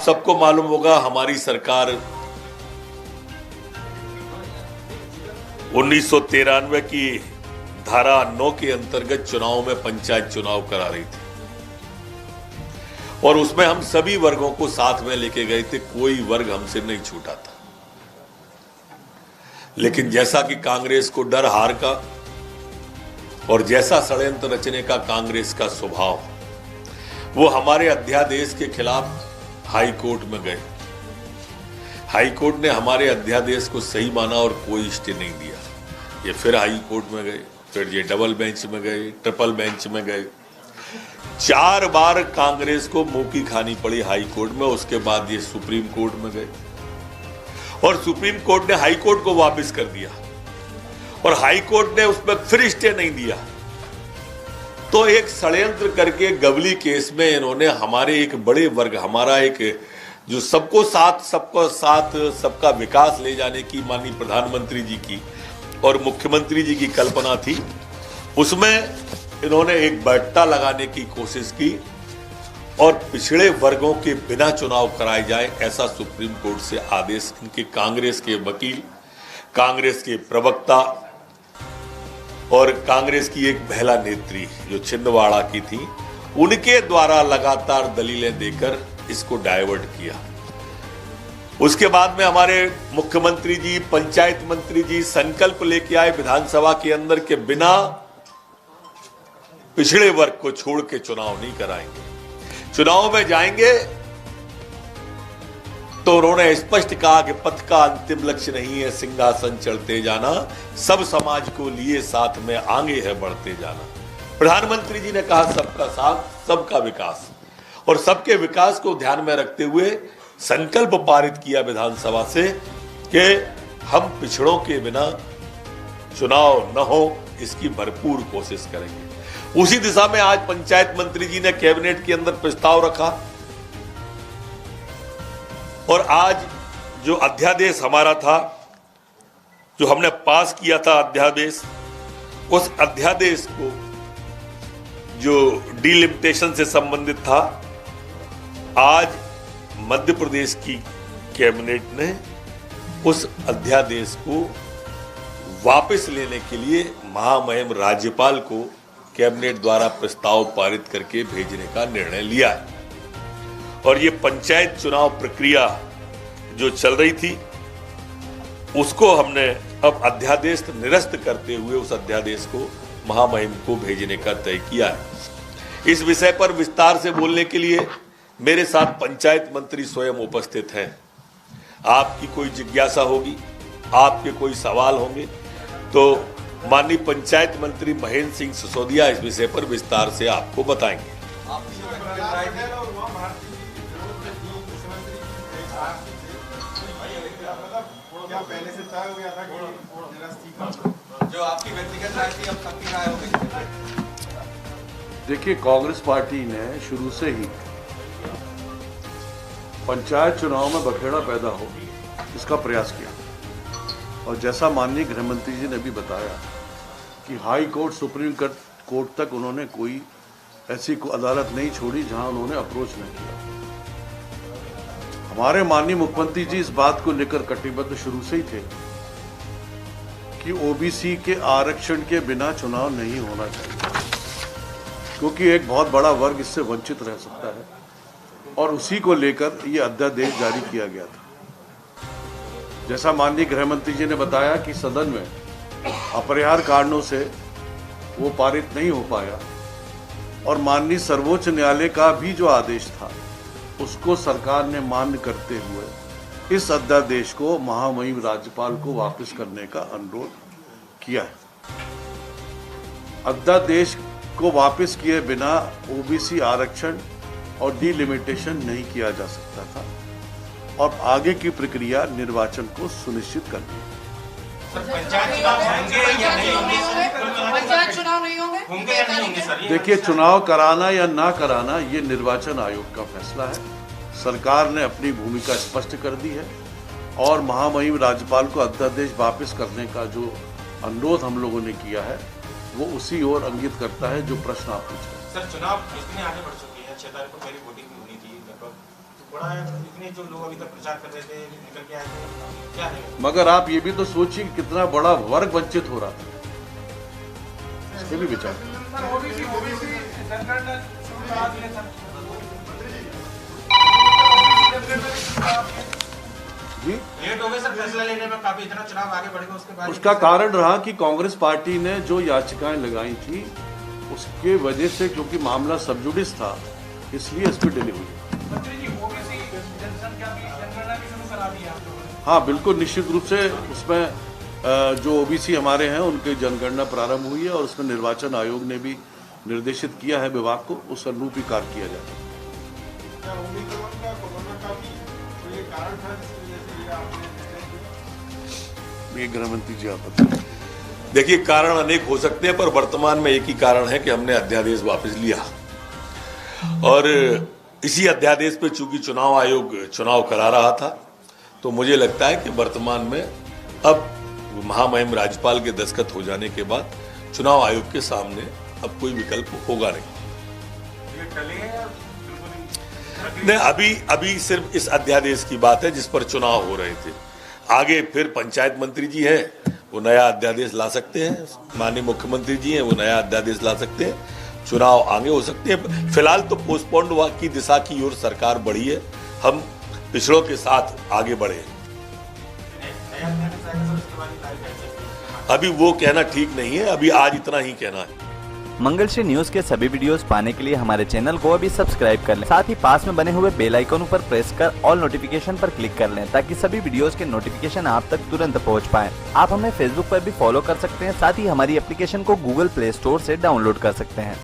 सबको मालूम होगा हमारी सरकार 1993 की धारा 9 के अंतर्गत चुनाव में पंचायत चुनाव करा रही थी और उसमें हम सभी वर्गों को साथ में लेके गए थे, कोई वर्ग हमसे नहीं छूटा था। लेकिन जैसा कि कांग्रेस को डर हार का और जैसा षड्यंत्र रचने का कांग्रेस का स्वभाव, वो हमारे अध्यादेश के खिलाफ हाई कोर्ट में गए। हाई कोर्ट ने हमारे अध्यादेश को सही माना और कोई स्टे नहीं दिया। ये फिर हाई कोर्ट में गए, फिर ये डबल बेंच में गए, ट्रिपल बेंच में गए। 4 बार कांग्रेस को मुंह की खानी पड़ी हाई कोर्ट में। उसके बाद ये सुप्रीम कोर्ट में गए और सुप्रीम कोर्ट ने हाई कोर्ट को वापस कर दिया और हाई कोर्ट ने उसमें फिर स्टे नहीं दिया। तो एक षड्यंत्र करके गबली केस में इन्होंने हमारे एक बड़े वर्ग, हमारा एक जो सबको साथ सबका विकास ले जाने की माननीय प्रधानमंत्री जी की और मुख्यमंत्री जी की कल्पना थी, उसमें इन्होंने एक बैठता लगाने की कोशिश की और पिछड़े वर्गों के बिना चुनाव कराए जाए ऐसा सुप्रीम कोर्ट से आदेश इनके कांग्रेस के वकील, कांग्रेस के प्रवक्ता और कांग्रेस की एक महिला नेत्री जो छिंदवाड़ा की थी, उनके द्वारा लगातार दलीलें देकर इसको डाइवर्ट किया। उसके बाद में हमारे मुख्यमंत्री जी, पंचायत मंत्री जी संकल्प लेके आए विधानसभा के अंदर के बिना पिछड़े वर्ग को छोड़ के चुनाव नहीं कराएंगे। चुनाव में जाएंगे तो उन्होंने स्पष्ट कहा कि पथ का अंतिम लक्ष्य नहीं है सिंहासन चढ़ते जाना, सब समाज को लिए साथ में आगे है बढ़ते जाना। प्रधानमंत्री जी ने कहा सबका साथ सबका विकास, और सबके विकास को ध्यान में रखते हुए संकल्प पारित किया विधानसभा से कि हम पिछड़ों के बिना चुनाव न हो, इसकी भरपूर कोशिश करेंगे। उसी दिशा में आज पंचायत मंत्री जी ने कैबिनेट के अंदर प्रस्ताव रखा और आज जो अध्यादेश हमारा था, जो हमने पास किया था अध्यादेश, उस अध्यादेश को जो डिलिमिटेशन से संबंधित था, आज मध्य प्रदेश की कैबिनेट ने उस अध्यादेश को वापस लेने के लिए महामहिम राज्यपाल को कैबिनेट द्वारा प्रस्ताव पारित करके भेजने का निर्णय लिया है। और ये पंचायत चुनाव प्रक्रिया जो चल रही थी, उसको हमने अब अध्यादेश निरस्त करते हुए उस अध्यादेश को महामहिम को भेजने का तय किया है। इस विषय पर विस्तार से बोलने के लिए मेरे साथ पंचायत मंत्री स्वयं उपस्थित हैं। आपकी कोई जिज्ञासा होगी, आपके कोई सवाल होंगे तो माननीय पंचायत मंत्री महेंद्र सिंह सिसोदिया इस विषय पर विस्तार से आपको बताएंगे। जो आपकी व्यक्तिगत राय थी, अब सबकी राय हो गई। देखिए, कांग्रेस पार्टी ने शुरू से ही पंचायत चुनाव में बखेड़ा पैदा हो इसका प्रयास किया और जैसा माननीय गृह मंत्री जी ने भी बताया कि हाई कोर्ट, सुप्रीम कोर्ट तक उन्होंने कोई ऐसी अदालत नहीं छोड़ी जहां उन्होंने अप्रोच नहीं किया। हमारे माननीय मुख्यमंत्री जी इस बात को लेकर कटिबद्ध शुरू से ही थे कि ओबीसी के आरक्षण के बिना चुनाव नहीं होना चाहिए, क्योंकि एक बहुत बड़ा वर्ग इससे वंचित रह सकता है, और उसी को लेकर ये अध्यादेश जारी किया गया था। जैसा माननीय गृह मंत्री जी ने बताया कि सदन में अपरिहार्य कारणों से वो पारित नहीं हो पाया और माननीय सर्वोच्च न्यायालय का भी जो आदेश था उसको सरकार ने मान्य करते हुए इस अध्यादेश को महामहिम राज्यपाल को वापस करने का अनुरोध किया है। अध्यादेश को वापस किए बिना ओबीसी आरक्षण और डिलिमिटेशन नहीं किया जा सकता था और आगे की प्रक्रिया निर्वाचन को सुनिश्चित करनी है। पंचायत चुनाव होंगे या नहीं होंगे? पंचायत चुनाव नहीं होंगे या नहीं होंगे सर? देखिए, चुनाव कराना या ना कराना ये निर्वाचन आयोग का फैसला है। सरकार ने अपनी भूमिका स्पष्ट कर दी है और महामहिम राज्यपाल को अध्यादेश वापस करने का जो अनुरोध हम लोगों ने किया है वो उसी ओर इंगित करता है जो प्रश्न आप पूछ रहे हैं। सर, चुनाव कितने आगे बढ़ चुके हैं? 6 तारीख को पहली वोटिंग भी होनी थी लगभग, बड़ा इतने जो लोग अभी तक प्रचार कर रहे थे निकल के आए थे, क्या है? मगर आप ये भी तो सोचिए कि कितना बड़ा वर्ग वंचित हो रहा था, इस पे भी विचार। जी लेट हो गए सर फैसला लेने में, काफी इतना चुनाव आगे बढ़ेगा उसके बाद। उसका कारण रहा कि कांग्रेस पार्टी ने जो याचिकाएं लगाई थी उसके वजह से, क्योंकि मामला सब जुडिस था, इसलिए इस पर डिले हुई। हाँ बिल्कुल, निश्चित रूप से उसमें जो ओबीसी हमारे हैं उनकी जनगणना प्रारंभ हुई है और उसमें निर्वाचन आयोग ने भी निर्देशित किया है विभाग को उस अनुरूप ही कार्य किया जाए। ये गृह मंत्री जी आप बताएं। देखिए, कारण अनेक हो सकते हैं, पर वर्तमान में एक ही कारण है कि हमने अध्यादेश वापस लिया और इसी अध्यादेश पे चूंकि चुनाव आयोग चुनाव करा रहा था, तो मुझे लगता है कि वर्तमान में अब महामहिम राज्यपाल के दस्तखत हो जाने के बाद चुनाव आयोग के सामने अब कोई विकल्प होगा नहीं। अभी सिर्फ इस अध्यादेश की बात है जिस पर चुनाव हो रहे थे। आगे फिर पंचायत मंत्री जी है, वो नया अध्यादेश ला सकते हैं, माननीय मुख्यमंत्री जी हैं, वो नया अध्यादेश ला सकते हैं, चुनाव आगे हो सकते हैं। फिलहाल तो पोस्टपोन्ड की दिशा की ओर सरकार बढ़ी है, हम पिछड़ों के साथ आगे बढ़े। अभी वो कहना ठीक नहीं है, अभी आज इतना ही कहना है। मंगलश्री न्यूज के सभी वीडियोस पाने के लिए हमारे चैनल को अभी सब्सक्राइब कर लें, साथ ही पास में बने हुए बेल आइकन पर प्रेस कर ऑल नोटिफिकेशन पर क्लिक कर लें ताकि सभी वीडियोस के नोटिफिकेशन आप तक तुरंत पहुंच पाएं। आप हमें फेसबुक पर भी फॉलो कर सकते हैं, साथ ही हमारी एप्लीकेशन को गूगल प्ले स्टोर से डाउनलोड कर सकते हैं।